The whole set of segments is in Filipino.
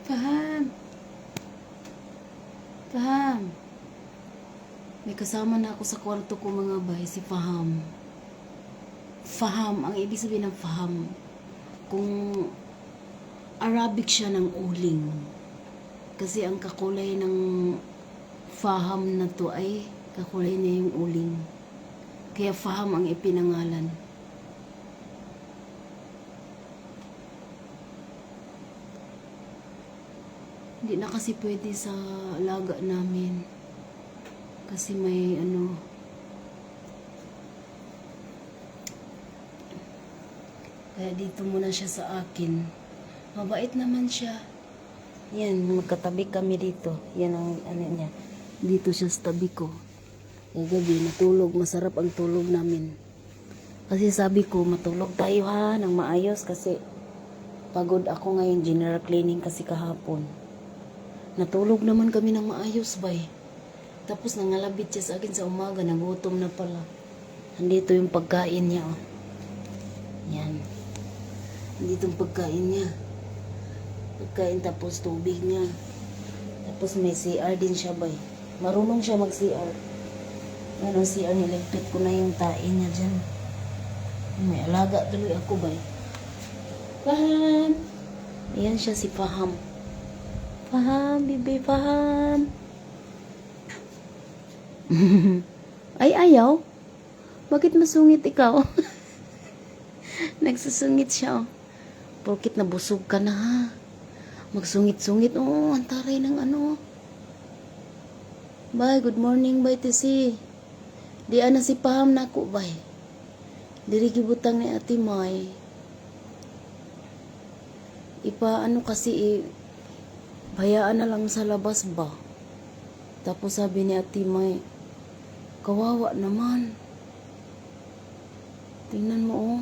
Faham. Faham. May kasama na ako sa kwarto ko mga bay, si Faham. Faham, ang ibig sabihin ng Faham, kung Arabic siya ng uling. Kasi ang kakulay ng Faham na to ay kakulay niya yung uling. Kaya Faham ang ipinangalan. Hindi na kasi pwede sa alaga namin. Kasi may kaya dito muna siya sa akin. Mabait naman siya. Yan, magkatabi kami dito. Yan ang niya. Dito siya sa tabi ko. Yung gabi, natulog. Masarap ang tulog namin. Kasi sabi ko, matulog tayo ha, ng maayos. Kasi pagod ako ngayon, general cleaning kasi kahapon. Natulog naman kami ng maayos, bay. Tapos nangalabit siya sa akin sa umaga, nagutom na pala. Andito yung pagkain niya, oh. Yan. Andito yung pagkain niya. Pagkain tapos tubig niya. Tapos may CR din siya, bay. Marunong siya mag-CR. Yan ang CR, niligpit ko na yung tain niya dyan. May alaga tuloy ako, bay. Faham. Ayan siya si Faham. Faham, bibi, Faham. Ay, ayaw. Bakit masungit ikaw? Nagsusungit siya, oh. Porkit nabusog ka na, ha? Magsungit-sungit. Oh, ang taray ng Bye, good morning, bye, Tisi. Di ana si Faham na ako, bye. Diri gibutang ni Ate May. Kasi, bayaan na lang sa labas ba? Tapos sabi ni Ate May, kawawa naman. Tingnan mo, oh.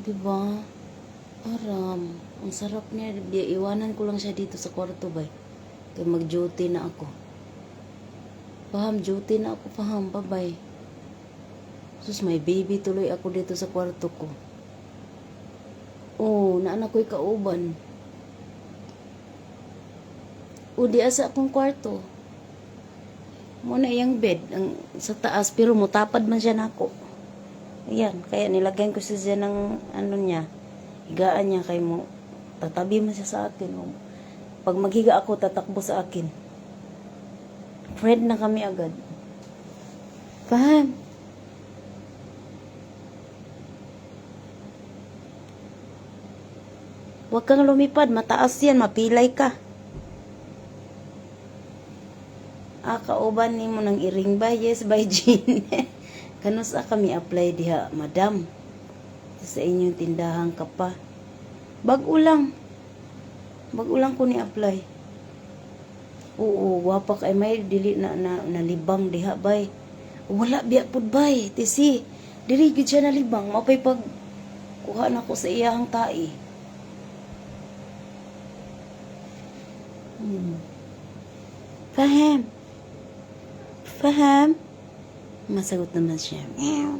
Diba? Aram. Ang sarap niya. Iwanan ko lang siya dito sa kwarto, bay. Kaya mag-duty na ako. Faham, duty na ako, Faham. Bye-bye. Sus, may baby tuloy ako dito sa kwarto ko. Oh, naanak ko'y kauban. O, di asa akong kwarto. Muna yung bed sa taas, pero mutapad man siya na ako. Ayan, kaya nilagyan ko siya ng niya. Higaan niya kay mo. Tatabi man siya sa akin. Pag maghiga ako, tatakbo sa akin. Friend na kami agad. Faham? Huwag kang lumipad. Mataas yan. Mapilay ka. Kauban ni mo ng iring ba? Yes, by Jean. Kanusa kami apply diha, madam? Sa inyong tindahan ka pa. Bag-o lang ko ni apply. Oo, wapa kay may dili na libang diha, bay. Wala biya pud, bay. Tisi, dili gid siya nalibang. Mapay pag kuha na ko sa iyang tai. Faham? Faham? Masagot naman siya. Meow.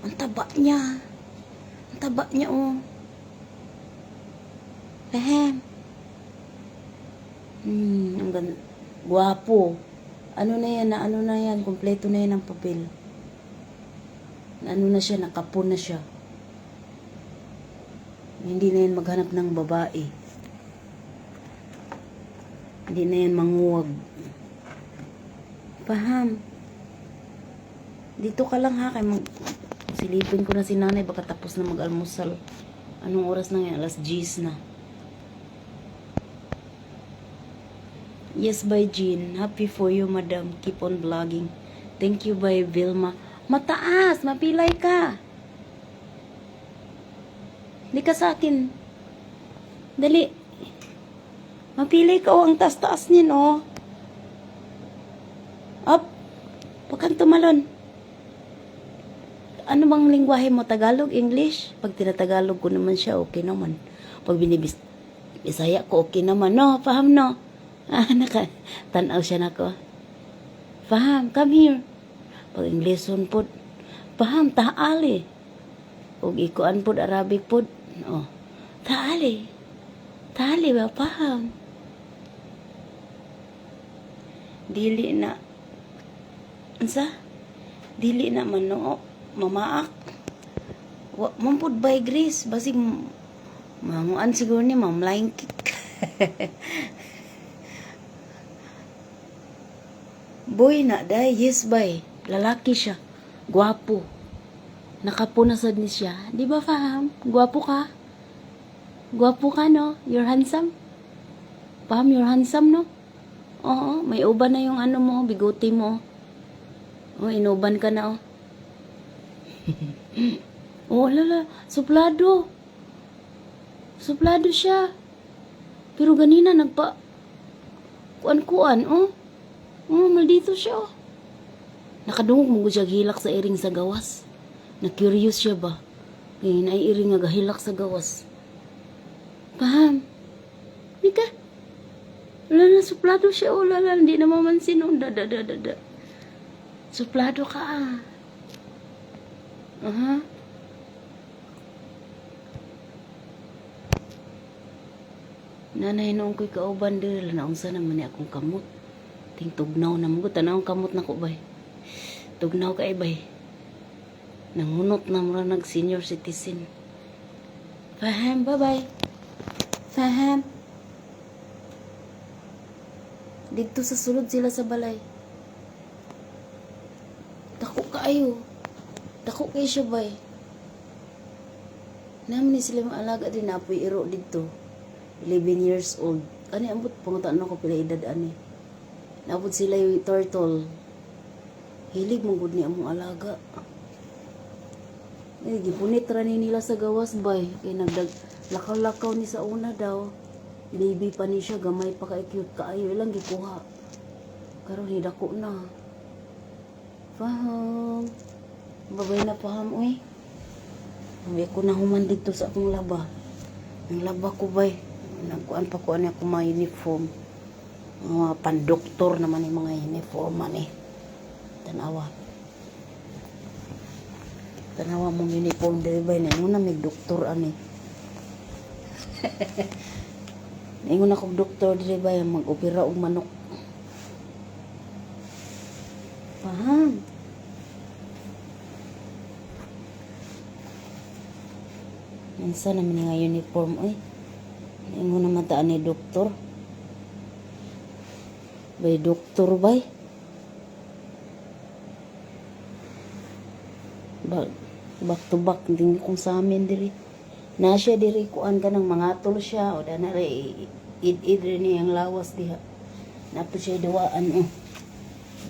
Ang taba niya. Ang taba niya, oh. Faham? Ang ganda. Guwapo. Ano na yan? Kompleto na yan ang papel. Nakapon na siya. Hindi na yan maghanap ng babae. Hindi na yan manguwag. Faham? Dito ka lang, ha, kay silipin ko na si nanay, baka tapos na mag-almusal. Anong oras na ngayon? Alas 10 na. Yes, by Jean. Happy for you, madam. Keep on vlogging. Thank you, by Vilma. Mataas! Mapilay ka! Hindi ka sa akin. Dali. Mapilay ka, oh. Ang taas-taas niyan, oh. Up! Huwag kang tumalon. Ano bang lingwahe mo? Tagalog? English? Pag tinatagalog ko naman siya, okay naman. Pag Bisaya ko, okay naman. No, Faham, no? Tanaw siya na ko. Faham, come here. Pag Englishon po, Faham, taali. ug ikuan pod Arabic pod. Oh. Taali. Taali ba paham? Dili na. Unsa? Dili na man mamaak. Wa man pod by grace basig mamuan siguro ni mamlaing kick. Boy na day, yes bay. Lalaki siya. Gwapo. Nakapunasad ni siya. Di ba faham? Gwapo ka? Gwapo ka, no? You're handsome? Faham, you're handsome, no? Oo, may uban na yung ano mo, bigote mo. Oh, inuban ka na, oh. Oh, lala, suplado. Suplado siya. Pero ganina, kuan-kuan, oh. Oh, maldito siya, oh. Nakadungog mo siya hilak sa iring sa gawas. Na-curious siya ba? Ngayon ay iring nga gahilak sa gawas. Paham? Di ka? Wala na, suplado siya, oh. Lala, hindi na mamansin, oh. Da. Suplado ka, ah. Nanay noong ko'y kauban diri na unsa naman ni akong kamot. Ting tugnaw na mo tanawang kamot na ko bay. Tugnaw kay bay. Nangunot na mura nag senior citizen. Faham, bye-bye. Faham. Dito sa sulod sila sa balay. Dako kaayo. Dako kay siya bay. Naman ni sila alaga din apoy iro dito. 11 years old. Ani ambot pangutan ko pila edad ani. Naabot sila yung turtle. Hilig mong gud ni among alaga. Gipunit ra ni nila sa gawas bay. Kay nagdag lakaw-lakaw ni sa una daw. Baby pa ni siya, gamay pa kay cute kaayo ilang gikuha. Karon hidako na. Paham. Babay na paham uy. Uwi ko na human dito sa akong laba. Ang laba ko bay. Nagkuan pa ko ako mga uniform. Mga pandoktor naman yung mga uniform man eh. Tanawa. Tanawa mong uniform diri bay na ingon na may doktor ani. Ingon ako doktor diri bay mag-opera og manok. Paham. Minsan naman nga uniform oy. Ingon naman taan ni doktor. Bay doktor bay. Back to back din kung sa amin diri. Na siya diri kuan ka ng mga tol siya o dana ray id ni ang lawas diha. Napo siya duwaan oh.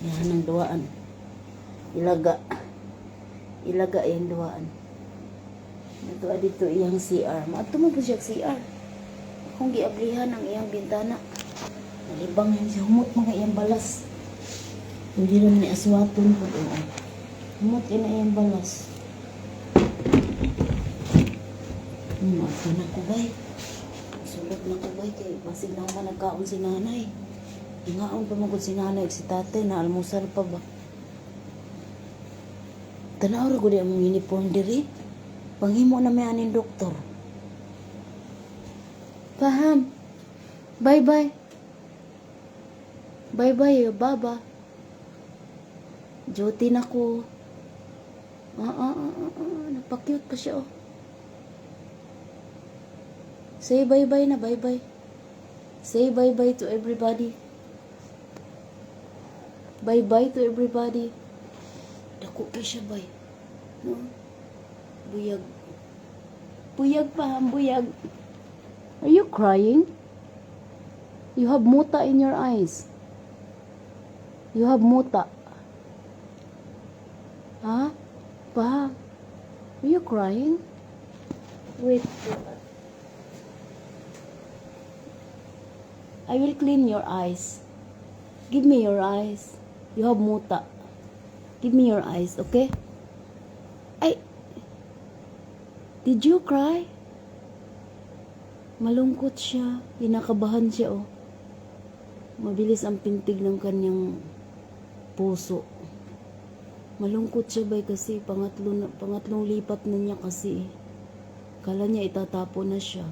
Yan ang duwaan. Ilaga yung duwaan. Ito dito iyang CR. Maato mo po siya CR. Kung giablihan ang iyang bintana. Nalibang yan siya. Humot mga iyang balas. Hindi naman ni aswaton po doon. Humot yun na iyang balas. Ito na ko bay. Sulot na ko bay. Kaya basig na ako nagkaon si nanay. Ingaon pa magod si nanay si tatay na almusar pa ba. Tanaw ra ko di ang uniform diri. Panghimo na may aning doktor. Paham. Bye-bye. Bye-bye, baba. Duty na ko. Napakyut pa siya, oh. Say bye-bye na, bye-bye. Say bye-bye to everybody. Bye-bye to everybody. Dako pa siya, bye. No? Buyag. Buyag pa, buyag. Are you crying? You have muta in your eyes. You have muta. Huh? Pa? Are you crying? Wait. I will clean your eyes. Give me your eyes. You have muta. Give me your eyes, okay? Did you cry? Malungkot siya. Kinakabahan siya, oh. Mabilis ang pintig ng kanyang puso. Malungkot siya bay kasi pangatlong lipat na niya kasi. Kala niya itatapo na siya.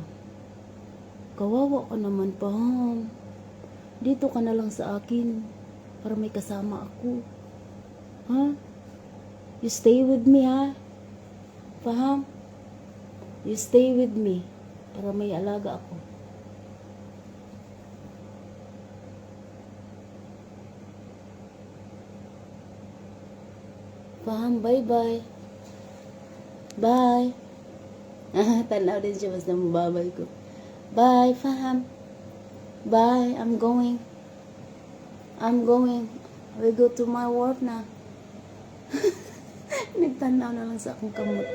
Kawawa ka naman, Paham. Dito ka na lang sa akin para may kasama ako. Ha? You stay with me, ha? Paham? You stay with me para may alaga ako. Paham, bye-bye. Bye. Tanaw din siya basta mababay ko. Bye, Faham. Bye, I'm going. I'm going. I will go to my work na. Nagtanaw na lang sa akong kamot.